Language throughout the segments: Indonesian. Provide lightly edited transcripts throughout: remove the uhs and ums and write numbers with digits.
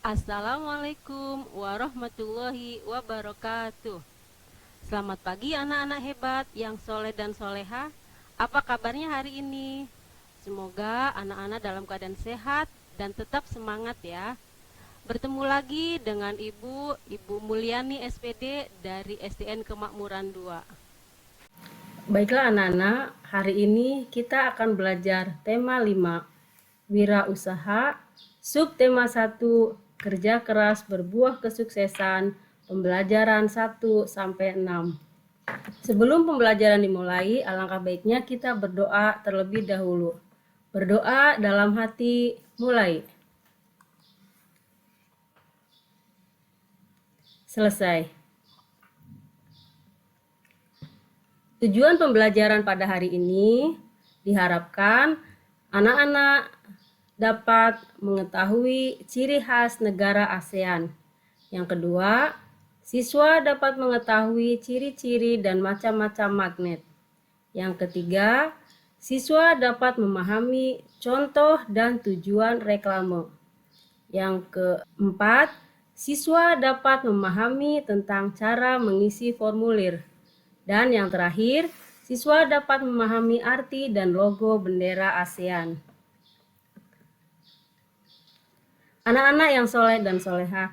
Assalamualaikum warahmatullahi wabarakatuh. Selamat pagi anak-anak hebat yang soleh dan soleha. Apa kabarnya hari ini? Semoga anak-anak dalam keadaan sehat dan tetap semangat ya. Bertemu lagi dengan Ibu Mulyani SPD dari SDN Kemakmuran 2. Baiklah anak-anak, hari ini kita akan belajar tema 5, wirausaha, subtema 1, kerja keras berbuah kesuksesan, pembelajaran 1 sampai 6. Sebelum pembelajaran dimulai, alangkah baiknya kita berdoa terlebih dahulu. Berdoa dalam hati, mulai. Selesai. Tujuan pembelajaran pada hari ini diharapkan anak-anak dapat mengetahui ciri khas negara ASEAN. Yang kedua, siswa dapat mengetahui ciri-ciri dan macam-macam magnet. Yang ketiga, siswa dapat memahami contoh dan tujuan reklame. Yang keempat, siswa dapat memahami tentang cara mengisi formulir. Dan yang terakhir, siswa dapat memahami arti dan logo bendera ASEAN. Anak-anak yang soleh dan soleha,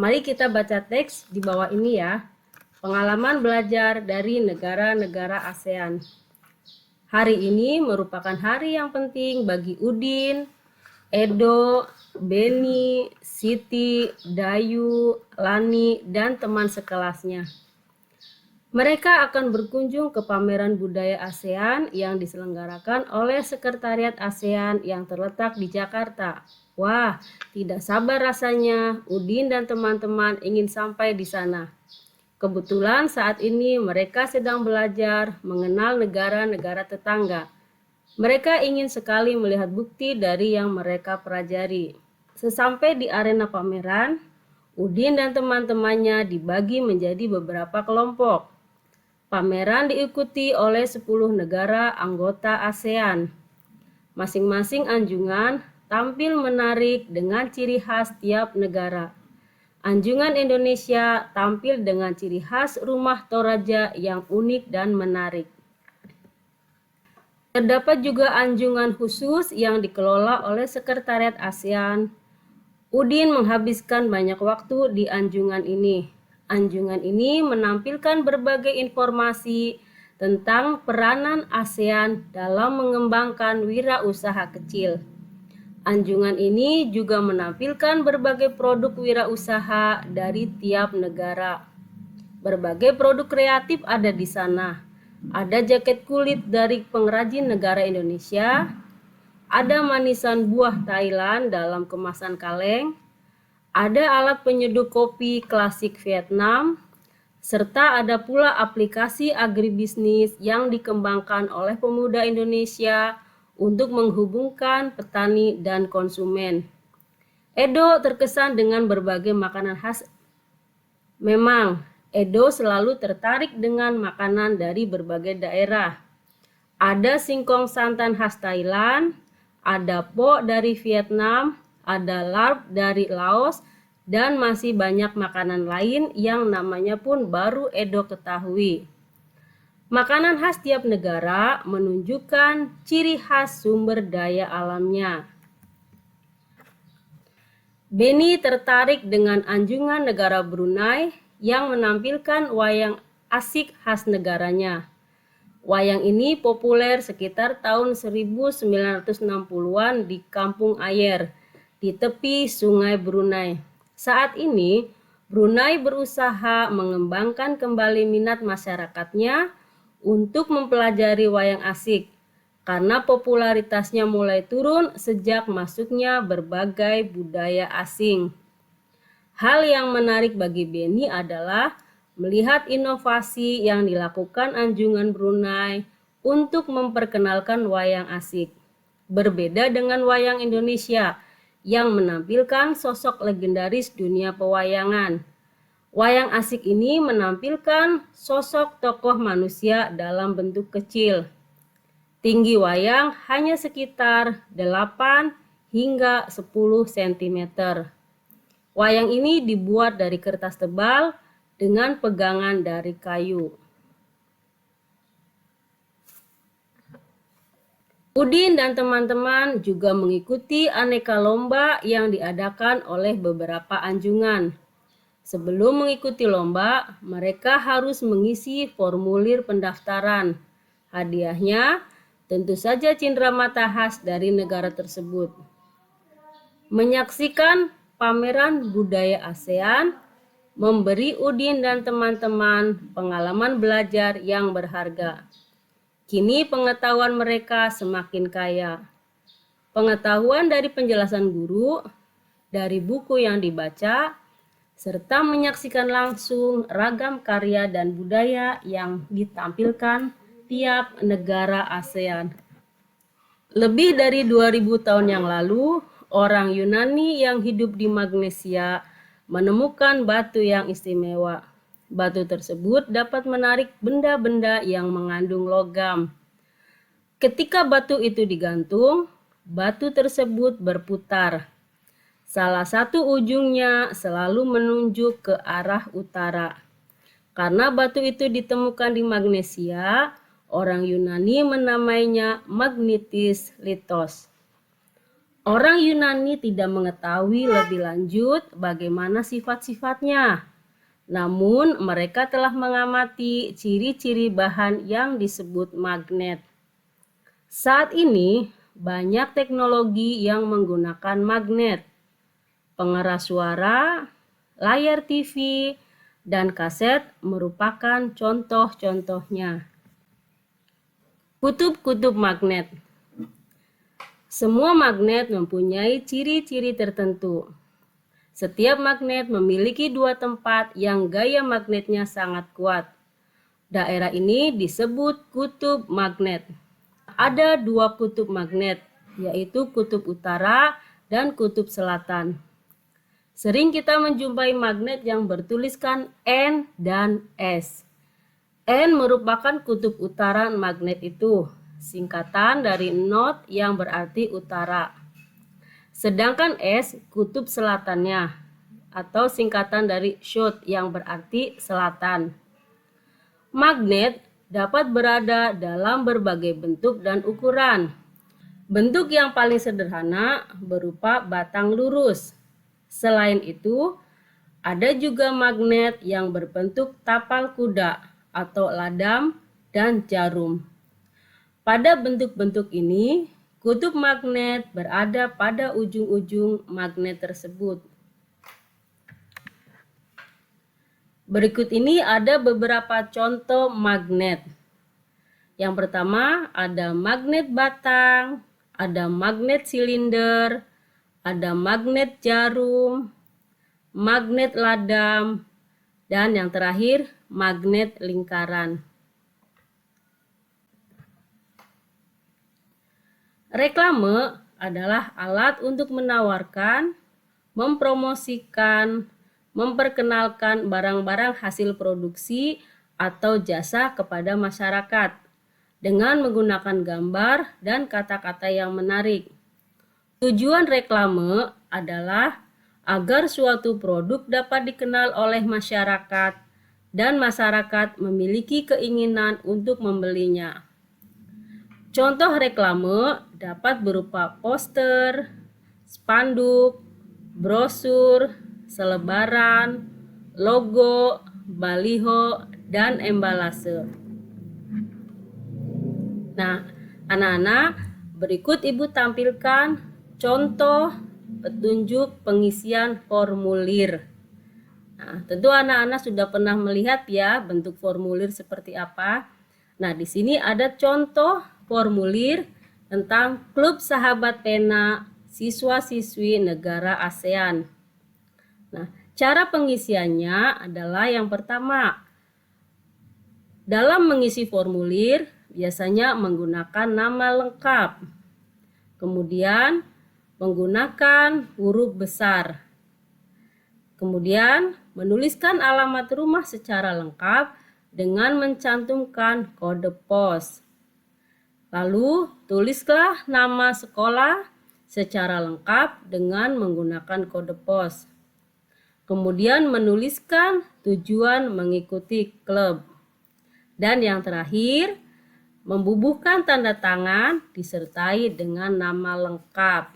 mari kita baca teks di bawah ini ya. Pengalaman belajar dari negara-negara ASEAN. Hari ini merupakan hari yang penting bagi Udin, Edo, Beni, Siti, Dayu, Lani, dan teman sekelasnya. Mereka akan berkunjung ke pameran budaya ASEAN yang diselenggarakan oleh Sekretariat ASEAN yang terletak di Jakarta. Wah, tidak sabar rasanya Udin dan teman-teman ingin sampai di sana. Kebetulan saat ini mereka sedang belajar mengenal negara-negara tetangga. Mereka ingin sekali melihat bukti dari yang mereka pelajari. Sesampai di arena pameran, Udin dan teman-temannya dibagi menjadi beberapa kelompok. Pameran diikuti oleh 10 negara anggota ASEAN. Masing-masing anjungan tampil menarik dengan ciri khas tiap negara. Anjungan Indonesia tampil dengan ciri khas rumah Toraja yang unik dan menarik. Terdapat juga anjungan khusus yang dikelola oleh Sekretariat ASEAN. Udin menghabiskan banyak waktu di anjungan ini. Anjungan ini menampilkan berbagai informasi tentang peranan ASEAN dalam mengembangkan wirausaha kecil. Anjungan ini juga menampilkan berbagai produk wirausaha dari tiap negara. Berbagai produk kreatif ada di sana. Ada jaket kulit dari pengrajin negara Indonesia, ada manisan buah Thailand dalam kemasan kaleng, ada alat penyeduh kopi klasik Vietnam, serta ada pula aplikasi agribisnis yang dikembangkan oleh pemuda Indonesia untuk menghubungkan petani dan konsumen. Edo terkesan dengan berbagai makanan khas. Memang, Edo selalu tertarik dengan makanan dari berbagai daerah. Ada singkong santan khas Thailand, ada pho dari Vietnam, ada larb dari Laos, dan masih banyak makanan lain yang namanya pun baru Edo ketahui. Makanan khas tiap negara menunjukkan ciri khas sumber daya alamnya. Beni tertarik dengan anjungan negara Brunei yang menampilkan wayang asik khas negaranya. Wayang ini populer sekitar tahun 1960-an di Kampung Ayer, di tepi Sungai Brunei. Saat ini, Brunei berusaha mengembangkan kembali minat masyarakatnya untuk mempelajari wayang asik, karena popularitasnya mulai turun sejak masuknya berbagai budaya asing. Hal yang menarik bagi Beni adalah melihat inovasi yang dilakukan anjungan Brunei untuk memperkenalkan wayang asik. Berbeda dengan wayang Indonesia yang menampilkan sosok legendaris dunia pewayangan. Wayang asik ini menampilkan sosok tokoh manusia dalam bentuk kecil. Tinggi wayang hanya sekitar 8 hingga 10 cm. Wayang ini dibuat dari kertas tebal dengan pegangan dari kayu. Udin dan teman-teman juga mengikuti aneka lomba yang diadakan oleh beberapa anjungan. Sebelum mengikuti lomba, mereka harus mengisi formulir pendaftaran. Hadiahnya tentu saja cindramata khas dari negara tersebut. Menyaksikan pameran budaya ASEAN memberi Udin dan teman-teman pengalaman belajar yang berharga. Kini pengetahuan mereka semakin kaya. Pengetahuan dari penjelasan guru, dari buku yang dibaca, serta menyaksikan langsung ragam karya dan budaya yang ditampilkan tiap negara ASEAN. Lebih dari 2000 tahun yang lalu, orang Yunani yang hidup di Magnesia menemukan batu yang istimewa. Batu tersebut dapat menarik benda-benda yang mengandung logam. Ketika batu itu digantung, batu tersebut berputar. Salah satu ujungnya selalu menunjuk ke arah utara. Karena batu itu ditemukan di Magnesia, orang Yunani menamainya Magnetis Litos. Orang Yunani tidak mengetahui lebih lanjut bagaimana sifat-sifatnya. Namun, mereka telah mengamati ciri-ciri bahan yang disebut magnet. Saat ini, banyak teknologi yang menggunakan magnet. Pengeras suara, layar TV, dan kaset merupakan contoh-contohnya. Kutub-kutub magnet. Semua magnet mempunyai ciri-ciri tertentu. Setiap magnet memiliki dua tempat yang gaya magnetnya sangat kuat. Daerah ini disebut kutub magnet. Ada dua kutub magnet, yaitu kutub utara dan kutub selatan. Sering kita menjumpai magnet yang bertuliskan N dan S. N merupakan kutub utara magnet itu, singkatan dari North yang berarti utara. Sedangkan S kutub selatannya, atau singkatan dari South yang berarti selatan. Magnet dapat berada dalam berbagai bentuk dan ukuran. Bentuk yang paling sederhana berupa batang lurus. Selain itu, ada juga magnet yang berbentuk tapal kuda atau ladam dan jarum. Pada bentuk-bentuk ini, kutub magnet berada pada ujung-ujung magnet tersebut. Berikut ini ada beberapa contoh magnet. Yang pertama ada magnet batang, ada magnet silinder, ada magnet jarum, magnet ladam, dan yang terakhir magnet lingkaran. Reklame adalah alat untuk menawarkan, mempromosikan, memperkenalkan barang-barang hasil produksi atau jasa kepada masyarakat dengan menggunakan gambar dan kata-kata yang menarik. Tujuan reklame adalah agar suatu produk dapat dikenal oleh masyarakat dan masyarakat memiliki keinginan untuk membelinya. Contoh reklame dapat berupa poster, spanduk, brosur, selebaran, logo, baliho, dan embalase. Nah, anak-anak, berikut Ibu tampilkan contoh petunjuk pengisian formulir. Nah, tentu anak-anak sudah pernah melihat ya bentuk formulir seperti apa. Nah, di sini ada contoh formulir tentang Klub Sahabat Pena Siswa-siswi Negara ASEAN. Nah, cara pengisiannya adalah yang pertama, dalam mengisi formulir biasanya menggunakan nama lengkap, kemudian menggunakan huruf besar, kemudian menuliskan alamat rumah secara lengkap dengan mencantumkan kode pos. Lalu tulislah nama sekolah secara lengkap dengan menggunakan kode pos. Kemudian menuliskan tujuan mengikuti klub. Dan yang terakhir, membubuhkan tanda tangan disertai dengan nama lengkap.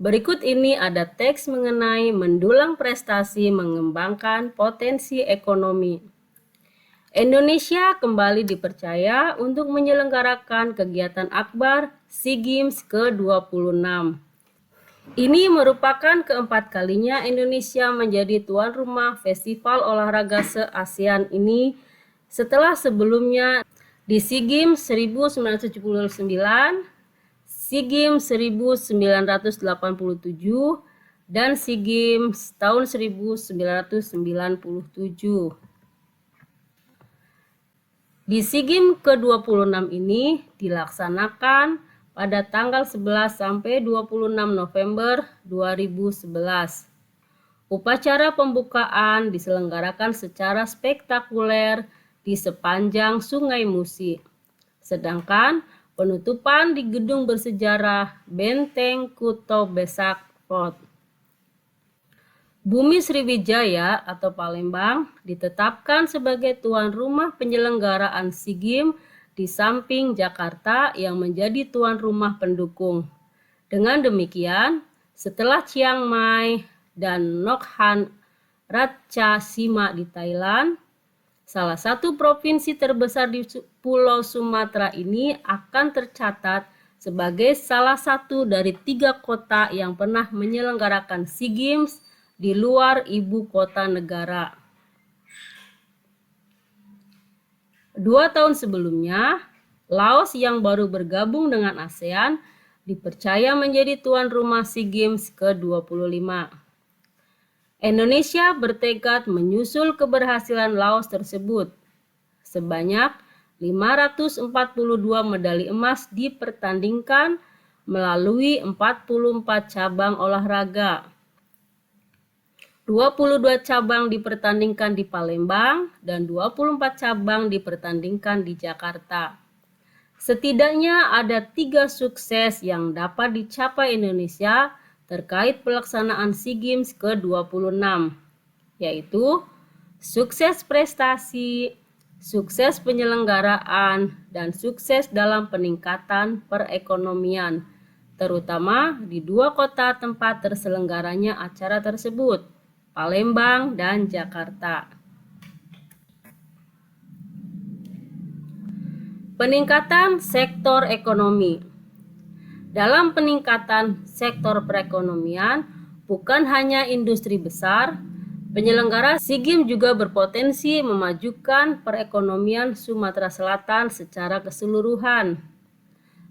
Berikut ini ada teks mengenai mendulang prestasi mengembangkan potensi ekonomi. Indonesia kembali dipercaya untuk menyelenggarakan kegiatan akbar SEA Games ke-26. Ini merupakan keempat kalinya Indonesia menjadi tuan rumah festival olahraga se-ASEAN ini setelah sebelumnya di SEA Games 1979, SEA Games 1987, dan SEA Games tahun 1997. Di SEA Games ke-26 ini dilaksanakan pada tanggal 11 sampai 26 November 2011. Upacara pembukaan diselenggarakan secara spektakuler di sepanjang Sungai Musi. Sedangkan penutupan di gedung bersejarah Benteng Kuto Besak Fort. Bumi Sriwijaya atau Palembang ditetapkan sebagai tuan rumah penyelenggaraan SEA Games di samping Jakarta yang menjadi tuan rumah pendukung. Dengan demikian, setelah Chiang Mai dan Nok-Han Ratchasima di Thailand, salah satu provinsi terbesar di Pulau Sumatera ini akan tercatat sebagai salah satu dari 3 kota yang pernah menyelenggarakan SEA Games di luar ibu kota negara. 2 tahun sebelumnya, Laos yang baru bergabung dengan ASEAN dipercaya menjadi tuan rumah SEA Games ke-25. Indonesia bertekad menyusul keberhasilan Laos tersebut. Sebanyak 542 medali emas dipertandingkan melalui 44 cabang olahraga. 22 cabang dipertandingkan di Palembang dan 24 cabang dipertandingkan di Jakarta. Setidaknya ada 3 sukses yang dapat dicapai Indonesia terkait pelaksanaan SEA Games ke-26, yaitu sukses prestasi, sukses penyelenggaraan, dan sukses dalam peningkatan perekonomian, terutama di 2 kota tempat terselenggaranya acara tersebut, Palembang dan Jakarta. Peningkatan sektor ekonomi. Dalam peningkatan sektor perekonomian, bukan hanya industri besar, penyelenggara SEA Games juga berpotensi memajukan perekonomian Sumatera Selatan secara keseluruhan.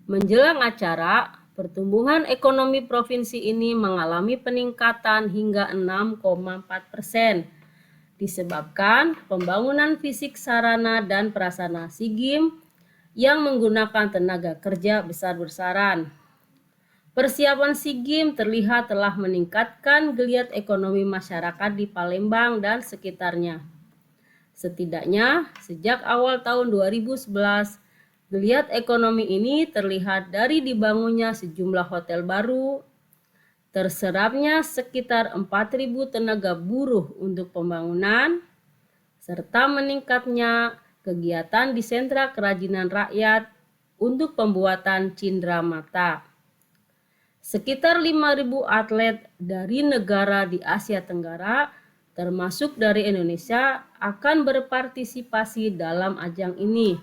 Menjelang acara, pertumbuhan ekonomi provinsi ini mengalami peningkatan hingga 6,4%, disebabkan pembangunan fisik sarana dan prasarana SEA Games yang menggunakan tenaga kerja besar-besaran. Persiapan SEA Games terlihat telah meningkatkan geliat ekonomi masyarakat di Palembang dan sekitarnya. Setidaknya sejak awal tahun 2011, geliat ekonomi ini terlihat dari dibangunnya sejumlah hotel baru, terserapnya sekitar 4.000 tenaga buruh untuk pembangunan, serta meningkatnya kegiatan di sentra kerajinan rakyat untuk pembuatan cindera mata. Sekitar 5.000 atlet dari negara di Asia Tenggara, termasuk dari Indonesia, akan berpartisipasi dalam ajang ini.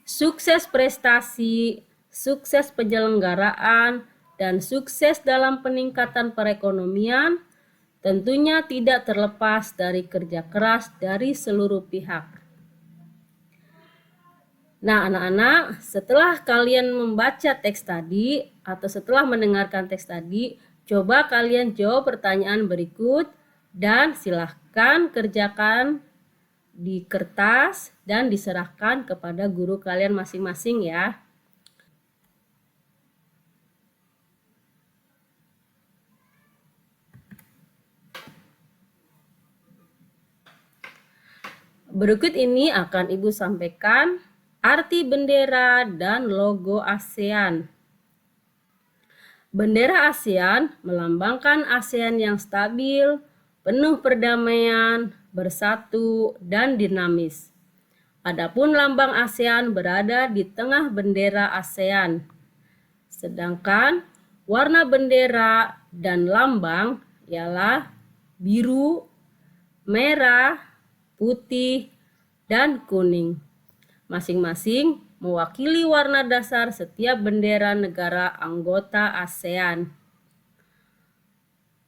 Sukses prestasi, sukses penyelenggaraan, dan sukses dalam peningkatan perekonomian tentunya tidak terlepas dari kerja keras dari seluruh pihak. Nah, anak-anak, setelah kalian membaca teks tadi atau setelah mendengarkan teks tadi, coba kalian jawab pertanyaan berikut dan silahkan kerjakan di kertas dan diserahkan kepada guru kalian masing-masing ya. Berikut ini akan Ibu sampaikan arti bendera dan logo ASEAN. Bendera ASEAN melambangkan ASEAN yang stabil, penuh perdamaian, bersatu, dan dinamis. Adapun lambang ASEAN berada di tengah bendera ASEAN. Sedangkan warna bendera dan lambang ialah biru, merah, putih, dan kuning. Masing-masing mewakili warna dasar setiap bendera negara anggota ASEAN.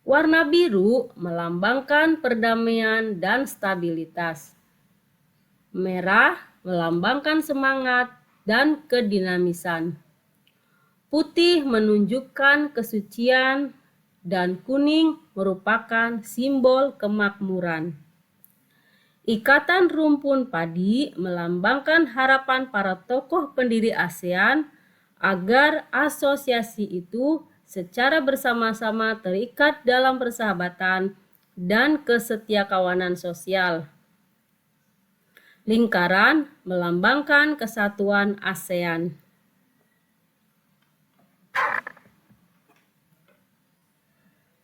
Warna biru melambangkan perdamaian dan stabilitas. Merah melambangkan semangat dan kedinamisan. Putih menunjukkan kesucian dan kuning merupakan simbol kemakmuran. Ikatan rumpun padi melambangkan harapan para tokoh pendiri ASEAN agar asosiasi itu secara bersama-sama terikat dalam persahabatan dan kesetiakawanan sosial. Lingkaran melambangkan kesatuan ASEAN.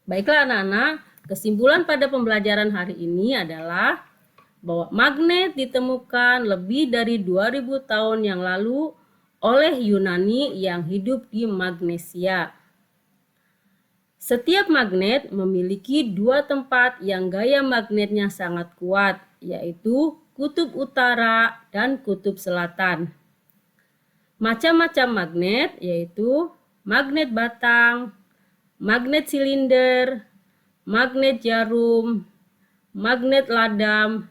Baiklah anak-anak, kesimpulan pada pembelajaran hari ini adalah bahwa magnet ditemukan lebih dari 2000 tahun yang lalu oleh Yunani yang hidup di Magnesia. Setiap magnet memiliki dua tempat yang gaya magnetnya sangat kuat, yaitu kutub utara dan kutub selatan. Macam-macam magnet yaitu magnet batang, magnet silinder, magnet jarum, magnet ladam,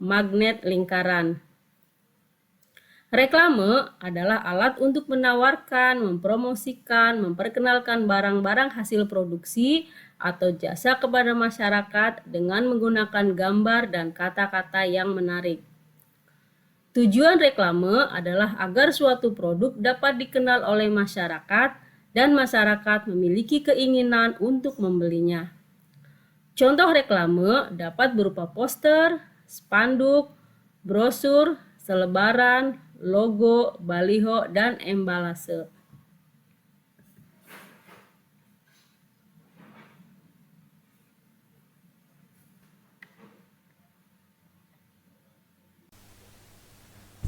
magnet lingkaran. Reklame adalah alat untuk menawarkan, mempromosikan, memperkenalkan barang-barang hasil produksi atau jasa kepada masyarakat dengan menggunakan gambar dan kata-kata yang menarik. Tujuan reklame adalah agar suatu produk dapat dikenal oleh masyarakat dan masyarakat memiliki keinginan untuk membelinya. Contoh reklame dapat berupa poster, spanduk, brosur, selebaran, logo, baliho, dan embalase.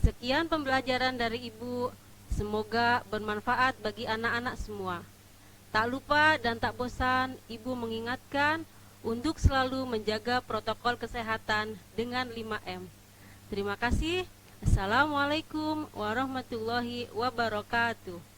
Sekian pembelajaran dari Ibu. Semoga bermanfaat bagi anak-anak semua. Tak lupa dan tak bosan Ibu mengingatkan untuk selalu menjaga protokol kesehatan dengan 5M. Terima kasih. Assalamualaikum warahmatullahi wabarakatuh.